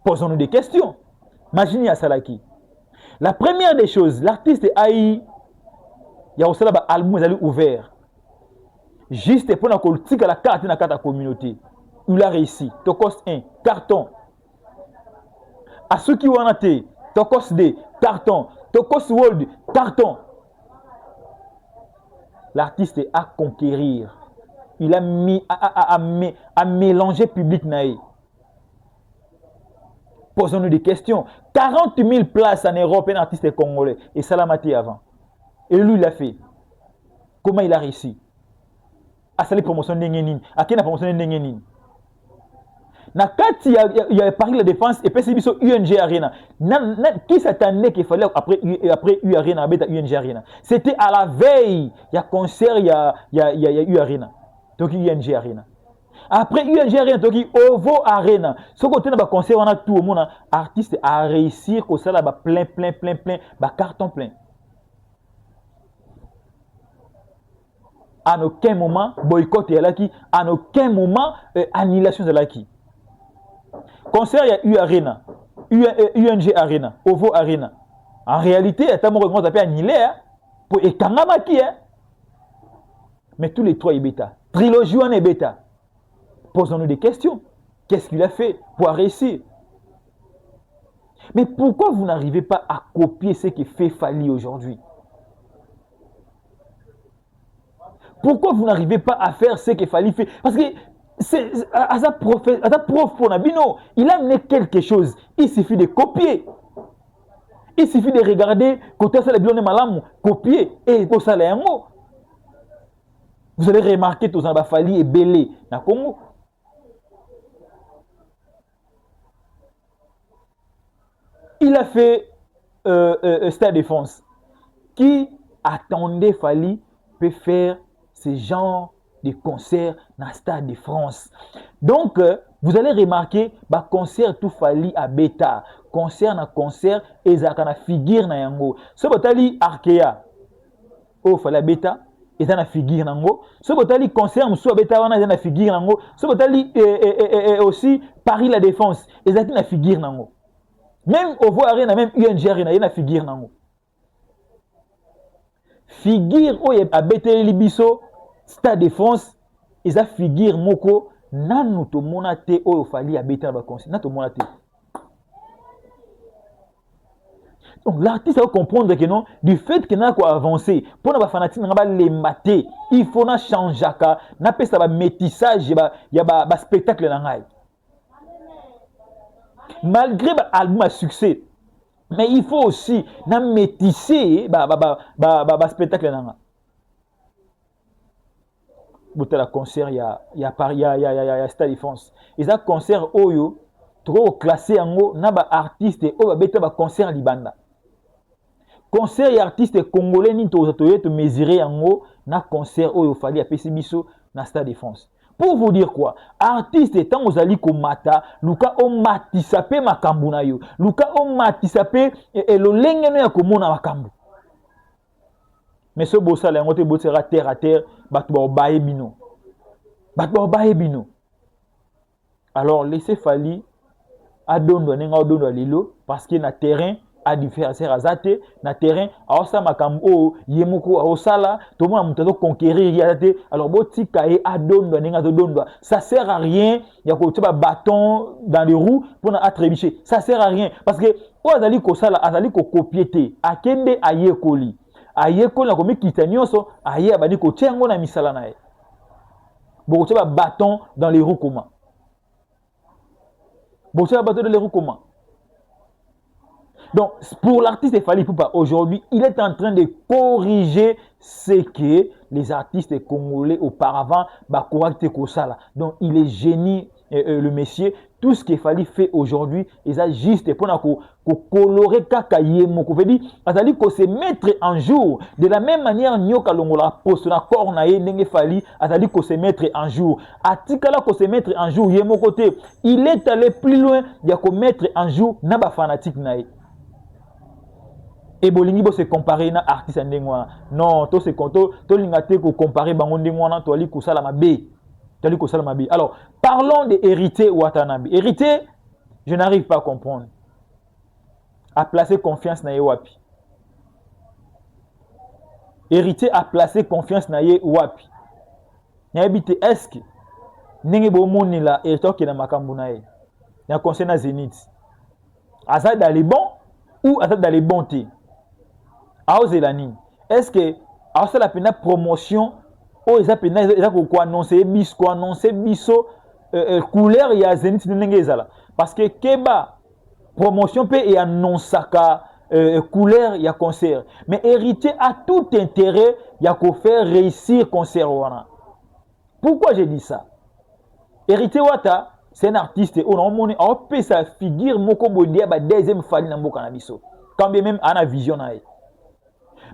Posons-nous des questions. Imaginez ça qui. La première des choses, l'artiste a eu il y a aussi là album ouvert. Juste pour la politique à la carte dans la communauté. Il a réussi. Tokos 1, carton. À ceux qui ont été, Tokos 2, carton. Tokos World, carton. L'artiste a conquérir. Il a mis à mélanger public naï. Posons-nous des questions. 40 000 places en Europe, un artiste congolais. Et ça l'a maté avant. Et lui, il l'a fait. Comment il a réussi? À salir promotion d'Engenin. À quelle promotion d'Engenin? Nakati il y a Paris la défense et puis c'est biso UNG Arena. Qui s'attendait qu'il fallait après U Arena avec UNG Arena. C'était à la veille, il y a concert, il y a U Arena. Donc UNG Arena. Après UNG Arena, donc OVO Arena. Ce côté là concert on a tout le monde artiste à réussir que ça là plein carton plein. À aucun moment boycott est là qui, à aucun moment annulation de là qui. Concert, il y a U Arena, UNG Arena, OVO Arena. En réalité, il y a tellement de gens qui annulé pour Ekangamaki. Mais tous les trois sont bêta. Trilogie est bêta. Posons-nous des questions. Qu'est-ce qu'il a fait pour réussir? Mais pourquoi vous n'arrivez pas à copier ce que fait Fally aujourd'hui? Pourquoi vous n'arrivez pas à faire ce que Fally fait? Parce que c'est à sa prof pour Nabino, il a amené quelque chose. Il suffit de copier. Il suffit de regarder côté ça les blondes malam, copier et pour ça les mots. Vous allez remarquer tout ça Fally est belé na Congo. Il a fait Stade Défense. Qui attendait Fally peut faire ce genre de concert na Stade de France. Donc, vous allez remarquer, bah concert tout fali à bêta, concert na concert, et ça na figure na yango. Ce botali Arkea, oh fali à bêta, et ça na figure nango. Ce botali concert moussou à bêta, wana na figure nango. Ce botali aussi Paris la Défense, et ça na figure nango. Même au voir arena, même UNG arena, il na figure nango. Figure oh à bêta libiso, Stade de France, et ça figure moko. Nanu to monate oyo fali abeta ba conseil na to monate. Donc l'artiste va comprendre que non, du fait que n'a quoi avancer pour na ba fanatique na ba les mater, il faut na changer ka na pesa ba métissage ya ba spectacle na ngai. Malgré ba album à succès, mais il faut aussi na métisser ba spectacle na ngai. La concert il y a Paris il y a Stade de France et ça concert oyo trop classé en haut na ba artiste o ba beta ba concert libanda concert et artiste congolais ni to mesurer en haut na concert oyo fali a pesi biso na Stade de France. Pour vous dire quoi, artiste tant ozali ko mata luka o matisa pe makambu na yo luka o matisa pe lo lenge no ya komona makambu. Mais ce beau ça, on te sera terre à terre, bino. Alors, laissez Fali à donner lilo parce que na terrain a différence azate, na terrain a osa makambo yemoko a osala, tout le monde a conquérir yate. Alors, botika e a donner ça sert à rien, il y a un bâton dans les roues pour na atrébicher. Ça sert à rien parce que azali ko sala, azali ko copier akende ayekoli. Aye ko na komi kitanyoso aye abani ko tiango na misala na e boko ba bâton dans les roues comment boko ba bâton dans les roues comment. Donc pour l'artiste Fally Ipupa aujourd'hui il est en train de corriger ce que les artistes congolais auparavant ba correcte ko sala. Donc il est génie le monsieur. Tout ce qu'il fallait faire aujourd'hui, et ça juste pour colorer kaka yemoko. Veut dire, azali ko se mettre en jour. De la même manière, nyoka longola poste na corps na ye nenge fali, azali ko se mettre en jour. Atikala ko se mettre en jour yemoko te. Il est allé plus loin, il y a ko mettre en jour na ba fanatique na ye. Et bolingi bo se comparer na artiste ndengwa. Non, to se konto, to lingate ko comparer bango ndengwa na to ali ko sala mabe. Alors, parlons de Héritier Watanabe. Héritier, je n'arrive pas à comprendre. A placer confiance na ye wapi. Héritier a placé confiance na ye wapi. N'habite est-ce que nenge bo moni la héritier qui na makambu na ye. Na conseil na Zénith. Asa dans les bons ou asa dans les bons té. Aozelani. Est-ce que asa la pena promotion oh ils appellent quoi annoncer biso couleur ya Zénith n'engezala parce que keba promotion peut et annoncaka couleur ya concert mais Héritier a tout intérêt ya ko faire réussir concert wana. Pourquoi j'ai dit ça? Héritier Wata c'est un artiste on a monné on peut sa figure moko bondia ba deuxième Fally na mboka na biso quand bien même ana vision na ye.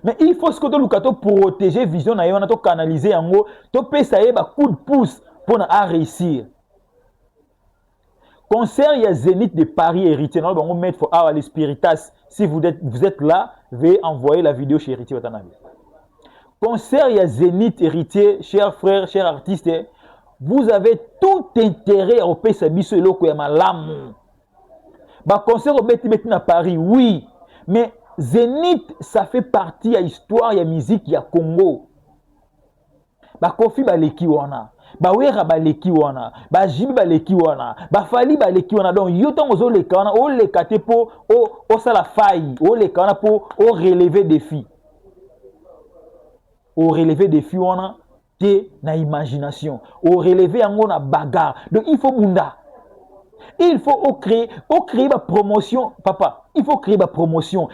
Mais il faut ce que tu protéger vision na yo na to canaliser en haut to pesa ye ba coup de pouce pour na réussir. Concert il y a Zénith de Paris Héritier non on mettre for our spiritas si vous êtes là veuillez envoyer la vidéo chez Héritier Watanabe. Concert il y a Zénith Héritier chers frères chers artistes vous avez tout intérêt à pesa biso eloko ya malamu. Ba concert au beti na Paris oui mais Zénith, ça fait partie de l'histoire de la musique ya Congo. Ba Kofi ba leki wana, ba Wera ba leki wana, ba Jibi ba leki wana, ba Fally ba leki wana. Donc yo tango zo leka wana, o leka te po o sala faille, o leka wana po o relever défi. O relever défi wana te na imagination, o relever yango na bagarre. Donc il faut bunda. Il faut créer la promotion, papa. Il faut créer la promotion.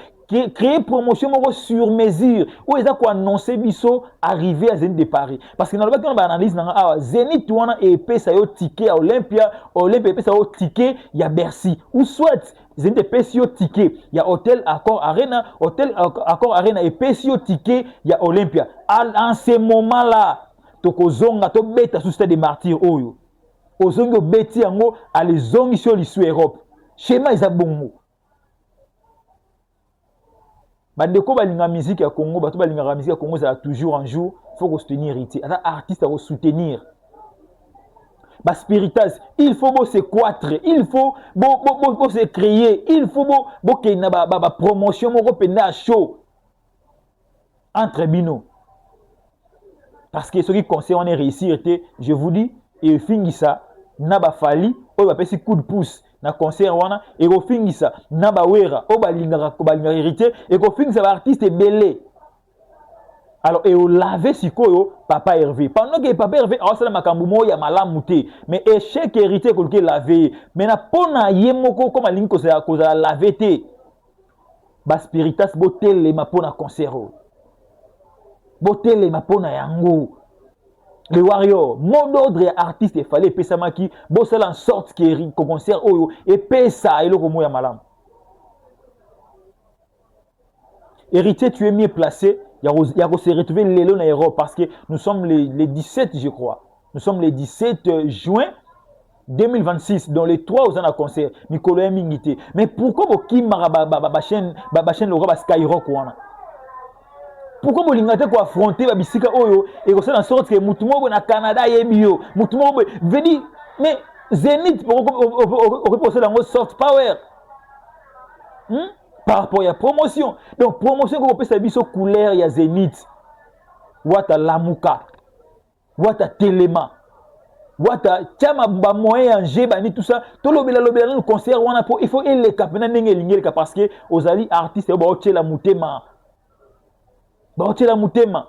Créer promotion sur mesure. Où est-ce qu'on annonce biso arriver à Zénith de Paris? Parce que dans le cas on analyse Zénith wana et ça yo ticket à Olympia et ça yo ticket il y a Bercy. Ou soit Zénith de yo ticket il y a Hôtel Accor Arena et yo ticket il y a Olympia. En ce moment là tokozonga to beta sous stade de martyr oyo ozongi obeti yango alizongi sur lisu Europe schéma eza bongo bandeko balinga musique ya Congo bato balinga musique ya Congo ça toujours un jour faut ko soutenir héritier ata artiste à soutenir ba spiritas il faut se croître il faut se créer il faut que na ba promotion moko penda show entre bino parce que ce qui concerne on est réussir je vous dis et fingisa na ba fali o ba pesi coup de pouce na concert wana et ko fingisa na ba wera o balinga héritier et ko fingisa ba artiste belé alors et au laver sikoyo papa Hervé pendant que papa Hervé a sala makambu mo ya malamu te mais échec héritier ko ke laver mais na pona yemoko comme alingi ko za laver te ba spiritas botel ma pona concert botel ma pona yango le warrior mot d'ordre ya artiste il fallait pesa maki bo sala en sorte que concert oyo et pesa eloko mo ya malamu héritier tu es mieux placé. Il y a se retrouver l'élo en Europe parce que nous sommes les 17, je crois. Nous sommes les 17 juin 2026, dans les 3 aux ans à concert. Mikolo Mingité. Mais pourquoi vous qui ma chaîne le Skyrock wana? Pourquoi vous l'ingate pour affronter la bisika oyo et vous en sorte que mutumo na Canada yebio, mutumo veut dire mais Zénith pour reposer dans votre soft power. Par rapport à la promotion. Donc, promotion que vous pouvez savoir couleur, il y a Zénith. Wata Lamuka. Wata Téléma. Wata Tchama moyen en G, tout ça. Tout le concert, il faut les cap. Parce que aux alliés artistes, ils vont la moutema. La moutema.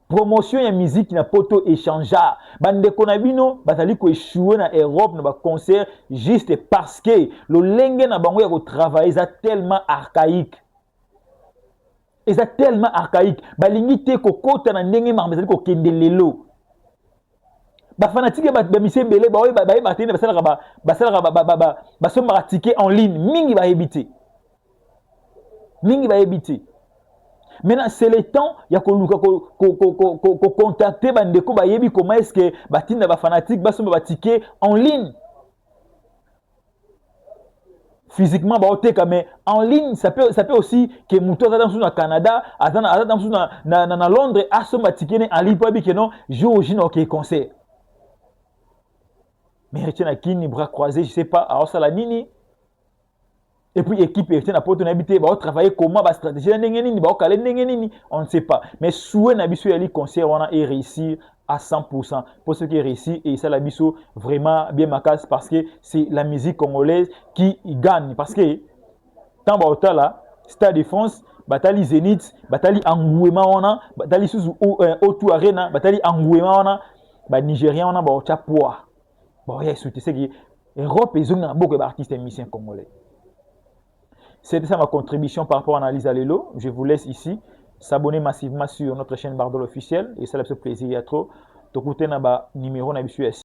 Promotion et musique na poto échangea bande konabino batali ko échouer na Europe na ba concert juste parce que le lenge na bango ya ko travailler ça tellement archaïque balingi te ko kota na ndenge ma batali ko kendelelo ba fanatique ba misembele ba oyi ba batene ba somba ticket en ligne mingi ba ebité maintenant c'est le temps il y a contacter bandeko ba yebi comment est-ce que batinda ba fanatique ba somba ticket en ligne physiquement ba oteka mais en ligne ça peut aussi que muto dans au Canada dans na Londres a somba ticket en ligne pour bi que non jour au OK concert mais retient na kini bras croisés je sais pas alors ça la nini. Et puis équipe était na poto na habité ba travailler comment ba stratégie ndenge nini ba caler ndenge nini on ne sait pas mais souhait na biso yali concert wana et réussir à 100% pour ce qui est réussi et ça la biso vraiment bien macasse parce que c'est la musique congolaise qui gagne parce que tant ba otala Stade de France batali Zénith batali Angouema wana batali Suzu O2 Arena batali Angouema wana ba Nigérien wana ba ocha poa ba ya souhaiter c'est que Europe ils ont beaucoup d'artistes et musiciens congolais. C'était ça ma contribution par rapport à l'analyse à l'élo. Je vous laisse ici. S'abonner massivement sur notre chaîne Bardol officielle. Et ça, c'est plaisir à trop. T'écouter na ba numéro na